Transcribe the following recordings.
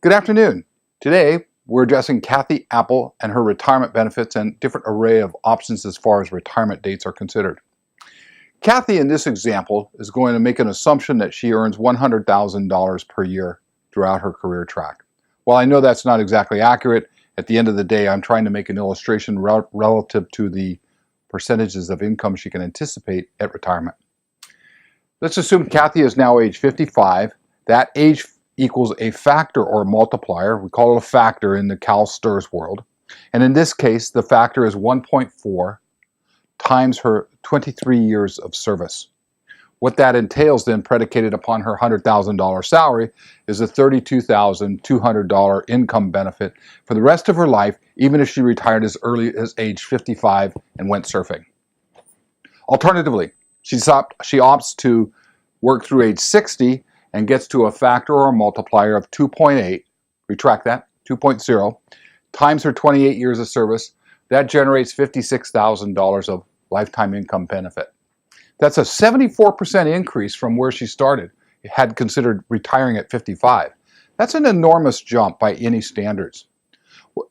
Good afternoon. Today, we're addressing Kathy Apel and her retirement benefits and different array of options as far as retirement dates are considered. Kathy, in this example, is going to make an assumption that she earns $100,000 per year throughout her career track. While I know that's not exactly accurate, at the end of the day, I'm trying to make an illustration relative to the percentages of income she can anticipate at retirement. Let's assume Kathy is now age 55. That age equals a factor or multiplier. We call it a factor in the CALSTRS world. And in this case, the factor is 1.4 times her 23 years of service. What that entails then, predicated upon her $100,000 salary, is a $32,200 income benefit for the rest of her life, even if she retired as early as age 55 and went surfing. Alternatively, she opts to work through age 60 and gets to a factor or a multiplier of 2.8, retract that, 2.0, times her 28 years of service. That generates $56,000 of lifetime income benefit. That's a 74% increase from where she started, had considered retiring at 55. That's an enormous jump by any standards.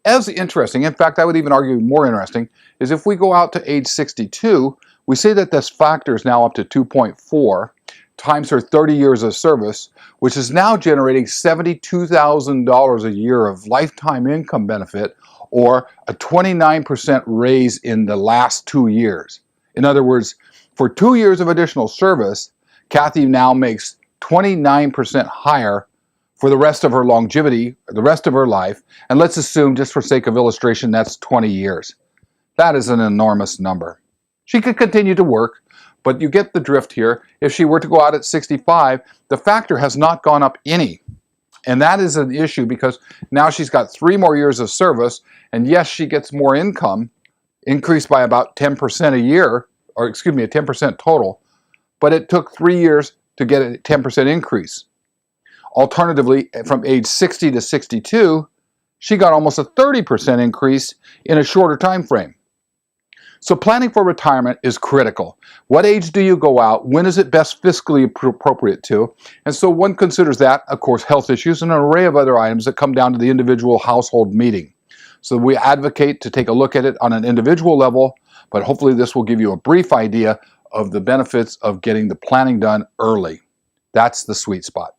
As interesting, in fact, I would even argue more interesting, is if we go out to age 62, we see that this factor is now up to 2.4 times her 30 years of service, which is now generating $72,000 a year of lifetime income benefit, or a 29% raise in the last 2 years. In other words, for 2 years of additional service, Kathy now makes 29% higher for the rest of her longevity, the rest of her life, and let's assume, just for sake of illustration, that's 20 years. That is an enormous number. She could continue to work, but you get the drift here. If she were to go out at 65, the factor has not gone up any. And that is an issue because now she's got 3 more years of service, and yes, she gets more income, increased by about 10% a year, or excuse me, a 10% total, but it took 3 years to get a 10% increase. Alternatively, from age 60 to 62, she got almost a 30% increase in a shorter time frame. So planning for retirement is critical. What age do you go out? When is it best fiscally appropriate to? And so one considers that, of course, health issues and an array of other items that come down to the individual household meeting. So we advocate to take a look at it on an individual level, but hopefully this will give you a brief idea of the benefits of getting the planning done early. That's the sweet spot.